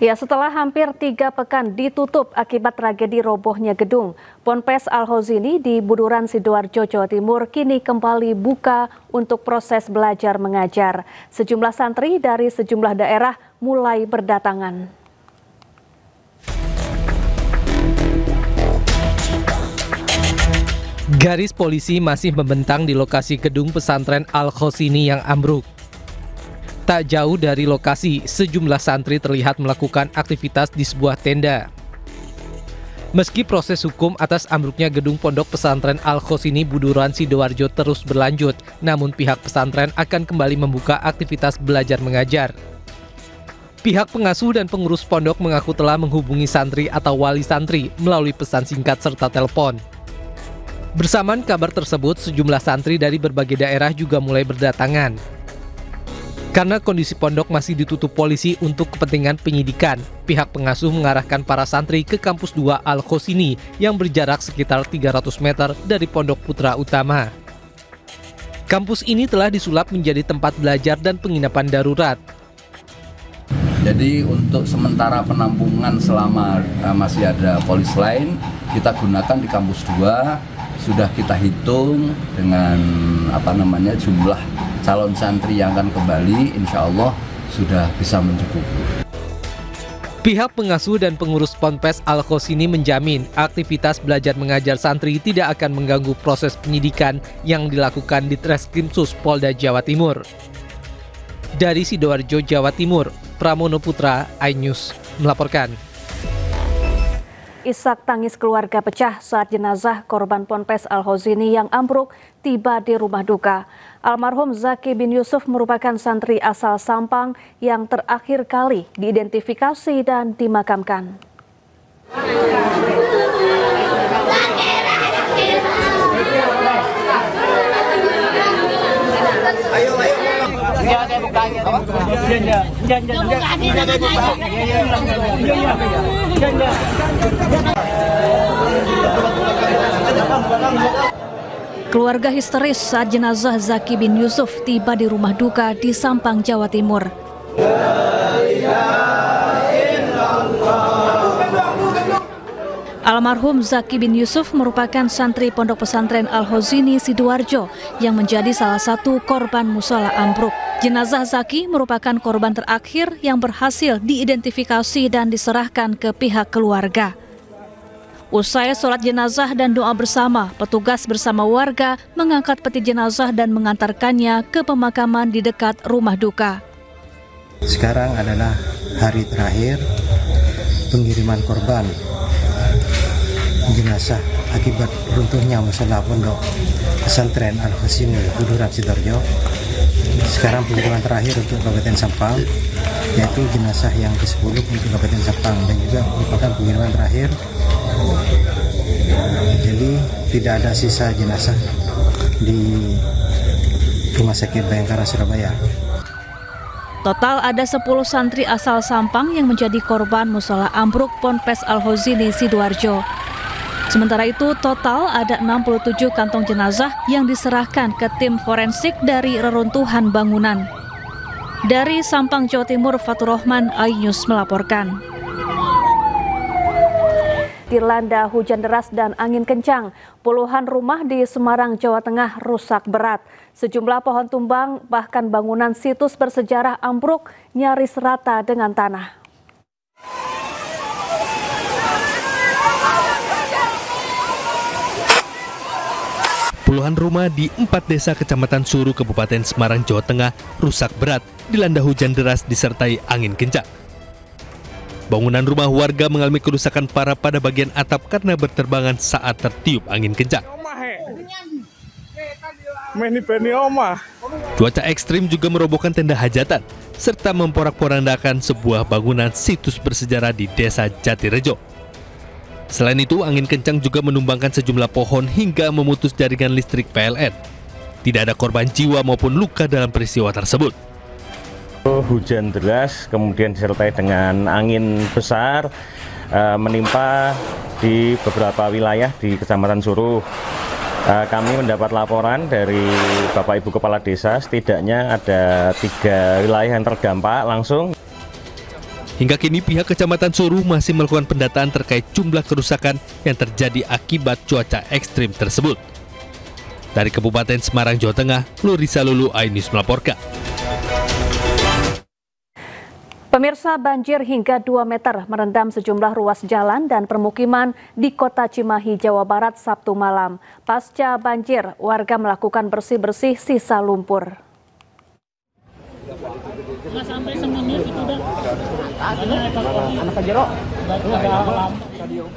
Ya, setelah hampir 3 pekan ditutup akibat tragedi robohnya gedung, Ponpes Al-Khozini di Buduran, Sidoarjo, Jawa Timur kini kembali buka untuk proses belajar mengajar. Sejumlah santri dari sejumlah daerah mulai berdatangan. Garis polisi masih membentang di lokasi gedung pesantren Al-Khozini yang ambruk. Tak jauh dari lokasi, sejumlah santri terlihat melakukan aktivitas di sebuah tenda. Meski proses hukum atas ambruknya gedung pondok pesantren Al-Khozini Buduran, Sidoarjo terus berlanjut, namun pihak pesantren akan kembali membuka aktivitas belajar mengajar. Pihak pengasuh dan pengurus pondok mengaku telah menghubungi santri atau wali santri melalui pesan singkat serta telepon. Bersamaan kabar tersebut, sejumlah santri dari berbagai daerah juga mulai berdatangan. Karena kondisi pondok masih ditutup polisi untuk kepentingan penyidikan, pihak pengasuh mengarahkan para santri ke kampus 2 Al-Khozini yang berjarak sekitar 300 meter dari Pondok Putra Utama. Kampus ini telah disulap menjadi tempat belajar dan penginapan darurat. Jadi untuk sementara penampungan selama masih ada polis lain, kita gunakan di kampus 2. Sudah kita hitung dengan jumlah calon santri yang akan kembali, insya Allah sudah bisa mencukupi. Pihak pengasuh dan pengurus Ponpes Al-Khozini menjamin aktivitas belajar mengajar santri tidak akan mengganggu proses penyidikan yang dilakukan di Treskrimsus Polda Jawa Timur. Dari Sidoarjo, Jawa Timur, Pramono Putra, iNews melaporkan. Isak tangis keluarga pecah saat jenazah korban Ponpes Al-Khozini yang ambruk tiba di rumah duka. Almarhum Zaki bin Yusuf merupakan santri asal Sampang yang terakhir kali diidentifikasi dan dimakamkan. Keluarga histeris saat jenazah Zaki bin Yusuf tiba di rumah duka di Sampang, Jawa Timur. Almarhum Zaki bin Yusuf merupakan santri pondok pesantren Al-Khozini Sidoarjo yang menjadi salah satu korban mushola ambruk. Jenazah Zaki merupakan korban terakhir yang berhasil diidentifikasi dan diserahkan ke pihak keluarga. Usai sholat jenazah dan doa bersama, petugas bersama warga mengangkat peti jenazah dan mengantarkannya ke pemakaman di dekat rumah duka. Sekarang adalah hari terakhir pengiriman korban jenazah akibat runtuhnya mushola pondok pesantren Al-Khozini Buduran, Sidoarjo. Sekarang pengiriman terakhir untuk Kabupaten Sampang, yaitu jenazah yang ke-10 untuk Kabupaten Sampang, dan juga merupakan pengiriman terakhir. Jadi tidak ada sisa jenazah di Rumah Sakit Bayangkara, Surabaya. Total ada 10 santri asal Sampang yang menjadi korban mushola ambruk Ponpes Al-Khozini Sidoarjo. Sementara itu, total ada 67 kantong jenazah yang diserahkan ke tim forensik dari reruntuhan bangunan. Dari Sampang, Jawa Timur, Fatur Rahman, iNews melaporkan. Dilanda hujan deras dan angin kencang, puluhan rumah di Semarang, Jawa Tengah rusak berat. Sejumlah pohon tumbang, bahkan bangunan situs bersejarah ambruk nyaris rata dengan tanah. Puluhan rumah di 4 desa Kecamatan Suru, Kabupaten Semarang, Jawa Tengah rusak berat dilanda hujan deras disertai angin kencang. Bangunan rumah warga mengalami kerusakan parah pada bagian atap karena berterbangan saat tertiup angin kencang. Cuaca ekstrim juga merobohkan tenda hajatan serta memporak-porandakan sebuah bangunan situs bersejarah di Desa Jatirejo. Selain itu, angin kencang juga menumbangkan sejumlah pohon hingga memutus jaringan listrik PLN. Tidak ada korban jiwa maupun luka dalam peristiwa tersebut. Hujan deras kemudian disertai dengan angin besar menimpa di beberapa wilayah di Kecamatan Suru. Kami mendapat laporan dari Bapak Ibu Kepala Desa, setidaknya ada 3 wilayah yang terdampak langsung. Hingga kini pihak Kecamatan Suruh masih melakukan pendataan terkait jumlah kerusakan yang terjadi akibat cuaca ekstrim tersebut. Dari Kabupaten Semarang, Jawa Tengah, Lurisa Lulu, iNews melaporkan. Pemirsa, banjir hingga 2 meter merendam sejumlah ruas jalan dan permukiman di Kota Cimahi, Jawa Barat Sabtu malam. Pasca banjir, warga melakukan bersih-bersih sisa lumpur.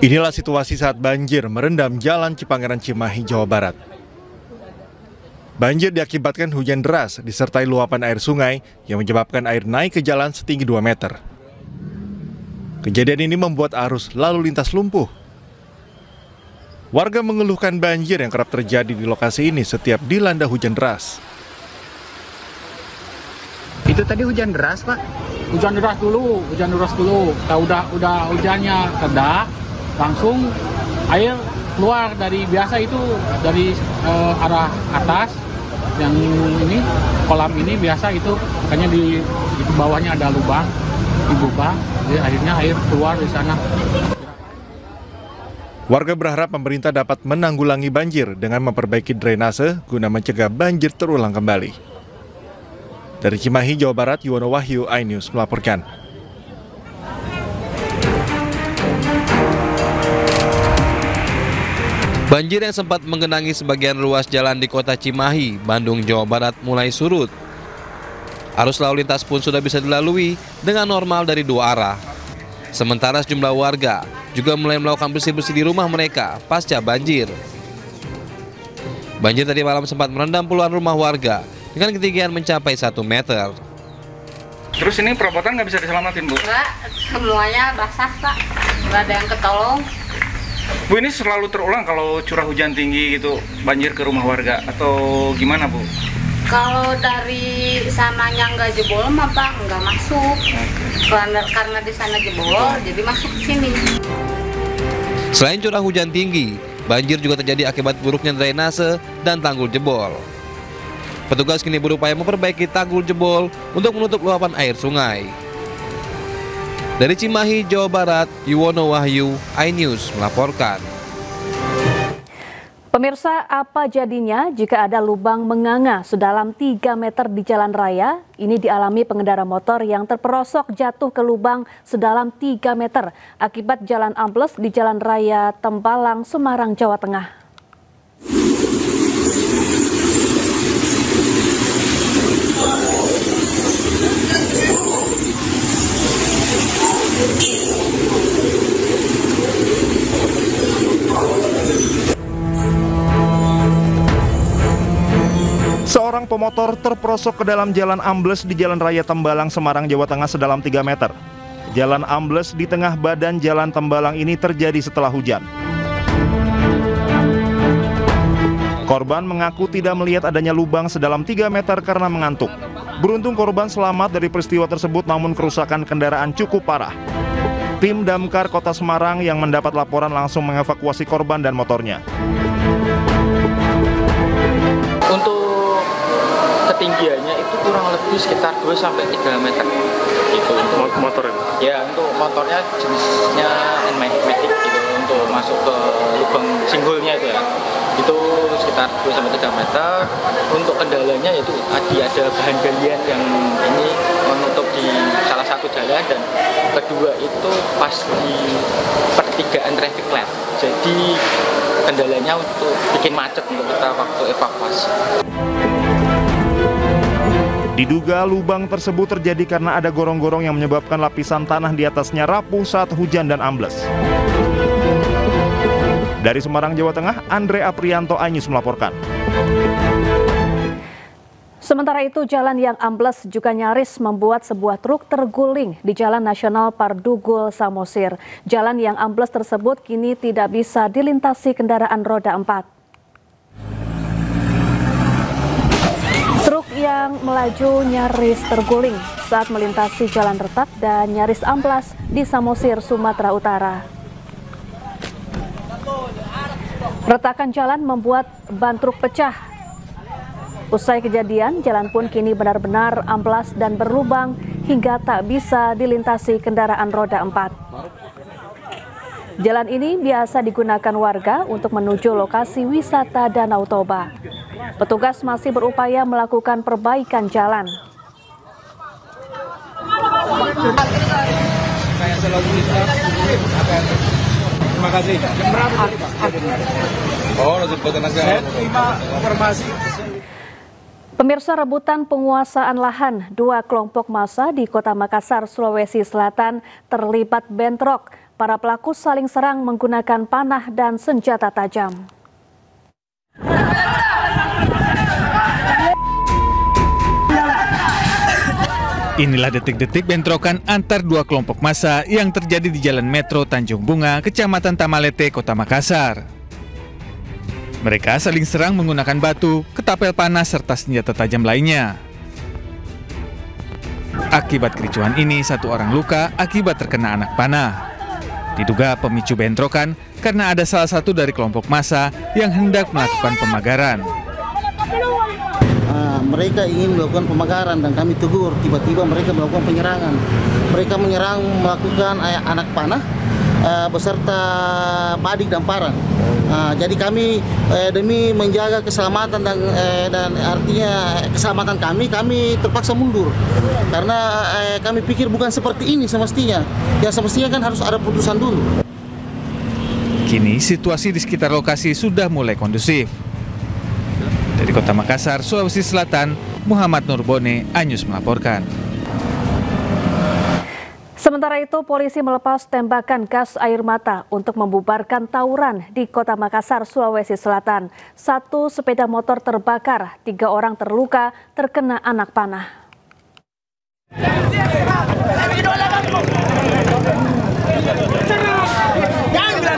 Inilah situasi saat banjir merendam Jalan Cipangeran Cimahi, Jawa Barat. Banjir diakibatkan hujan deras disertai luapan air sungai yang menyebabkan air naik ke jalan setinggi 2 meter. Kejadian ini membuat arus lalu lintas lumpuh. Warga mengeluhkan banjir yang kerap terjadi di lokasi ini setiap dilanda hujan deras. Itu tadi hujan deras, Pak? Hujan deras dulu. Udah hujannya reda, langsung air keluar dari biasa itu dari arah atas. Yang ini kolam ini biasa itu makanya di bawahnya ada lubang dibuka, jadi akhirnya air keluar di sana. Warga berharap pemerintah dapat menanggulangi banjir dengan memperbaiki drainase guna mencegah banjir terulang kembali. Dari Cimahi, Jawa Barat, Yuwono Wahyu, iNews melaporkan. Banjir yang sempat menggenangi sebagian ruas jalan di Kota Cimahi, Bandung, Jawa Barat mulai surut. Arus lalu lintas pun sudah bisa dilalui dengan normal dari 2 arah. Sementara sejumlah warga juga mulai melakukan bersih-bersih di rumah mereka pasca banjir. Banjir tadi malam sempat merendam puluhan rumah warga dengan ketinggian mencapai 1 meter. Terus ini perabotan nggak bisa diselamatin, Bu? Enggak, semuanya basah, Pak. Nggak ada yang ketolong. Bu, ini selalu terulang kalau curah hujan tinggi gitu, banjir ke rumah warga atau gimana, Bu? Kalau dari sananya nggak jebol mah, Pak, nggak masuk. Karena di sana jebol, jadi masuk ke sini. Selain curah hujan tinggi, banjir juga terjadi akibat buruknya drainase dan tanggul jebol. Petugas kini berupaya memperbaiki tanggul jebol untuk menutup luapan air sungai. Dari Cimahi, Jawa Barat, Yuwono Wahyu, iNews melaporkan. Pemirsa, apa jadinya jika ada lubang menganga sedalam 3 meter di jalan raya? Ini dialami pengendara motor yang terperosok jatuh ke lubang sedalam 3 meter akibat jalan ambles di Jalan Raya Tembalang, Semarang, Jawa Tengah. Seorang pemotor terperosok ke dalam jalan ambles di Jalan Raya Tembalang, Semarang, Jawa Tengah sedalam 3 meter. Jalan ambles di tengah badan Jalan Tembalang ini terjadi setelah hujan. Korban mengaku tidak melihat adanya lubang sedalam 3 meter karena mengantuk. Beruntung korban selamat dari peristiwa tersebut, namun kerusakan kendaraan cukup parah. Tim Damkar Kota Semarang yang mendapat laporan langsung mengevakuasi korban dan motornya. Ketinggiannya itu kurang lebih sekitar 2-3 meter gitu untuk motor ya. Untuk motornya jenisnya Matic gitu, untuk masuk ke lubang singgulnya itu ya, itu sekitar 2-3 meter. Untuk kendalanya yaitu tadi ada bahan galian yang ini menutup di salah satu jalan, dan kedua itu pas di pertigaan traffic light, jadi kendalanya untuk bikin macet untuk kita waktu evakuasi. Diduga lubang tersebut terjadi karena ada gorong-gorong yang menyebabkan lapisan tanah di atasnya rapuh saat hujan dan ambles. Dari Semarang, Jawa Tengah, Andre Aprianto, iNews melaporkan. Sementara itu, jalan yang ambles juga nyaris membuat sebuah truk terguling di Jalan Nasional Pardugul, Samosir. Jalan yang ambles tersebut kini tidak bisa dilintasi kendaraan roda 4. Truk yang melaju nyaris terguling saat melintasi jalan retak dan nyaris amblas di Samosir, Sumatera Utara. Retakan jalan membuat ban truk pecah. Usai kejadian, jalan pun kini benar-benar amblas dan berlubang hingga tak bisa dilintasi kendaraan roda 4. Jalan ini biasa digunakan warga untuk menuju lokasi wisata Danau Toba. Petugas masih berupaya melakukan perbaikan jalan. Terima kasih. Pemirsa, rebutan penguasaan lahan dua kelompok massa di Kota Makassar, Sulawesi Selatan terlibat bentrok. Para pelaku saling serang menggunakan panah dan senjata tajam. Inilah detik-detik bentrokan antar dua kelompok massa yang terjadi di Jalan Metro Tanjung Bunga, Kecamatan Tamalete, Kota Makassar. Mereka saling serang menggunakan batu, ketapel panas, serta senjata tajam lainnya. Akibat kericuhan ini, satu orang luka akibat terkena anak panah. Diduga pemicu bentrokan karena ada salah satu dari kelompok massa yang hendak melakukan pemagaran. Mereka ingin melakukan pemagaran dan kami tegur, tiba-tiba mereka melakukan penyerangan. Mereka menyerang melakukan anak panah beserta padik dan parang. Jadi kami demi menjaga keselamatan dan artinya keselamatan kami terpaksa mundur. Karena kami pikir bukan seperti ini semestinya. Yang semestinya kan harus ada putusan dulu. Kini situasi di sekitar lokasi sudah mulai kondusif. Dari Kota Makassar, Sulawesi Selatan, Muhammad Nurbone, Anyus melaporkan. Sementara itu, polisi melepas tembakan gas air mata untuk membubarkan tawuran di Kota Makassar, Sulawesi Selatan. 1 sepeda motor terbakar, 3 orang terluka terkena anak panah.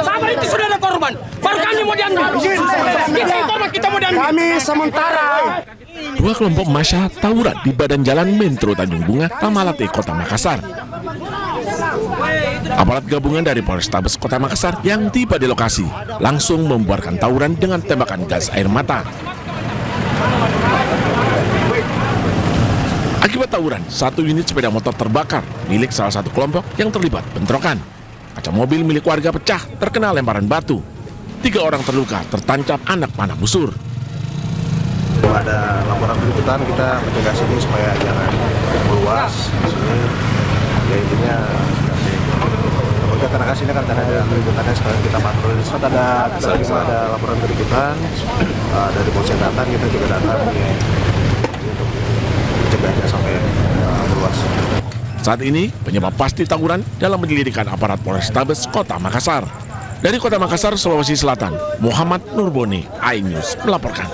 Sama itu sudah ada korban. Baru kami mau diambil. Kita mau diambil. Kami sementara. Dua kelompok massa tawuran di badan jalan Metro Tanjung Bunga, Tamalate, Kota Makassar. Aparat gabungan dari Polrestabes Kota Makassar yang tiba di lokasi langsung membubarkan tawuran dengan tembakan gas air mata. Akibat tawuran, 1 unit sepeda motor terbakar milik salah satu kelompok yang terlibat bentrokan. Kaca mobil milik warga pecah terkena lemparan batu. 3 orang terluka tertancap anak panah busur. Ada laporan keributan, kita mencegah sini supaya jangan meluas di sini. Ya intinya kita karena sini kan ada keributannya, sekarang kita patroli. Saat ada laporan keributan dari polisi datang, kita juga datang untuk mencegahnya sampai meluas. Saat ini penyebab pasti tawuran dalam penyelidikan aparat Polrestabes Kota Makassar. Dari Kota Makassar, Sulawesi Selatan, Muhammad Nurbone, iNews melaporkan.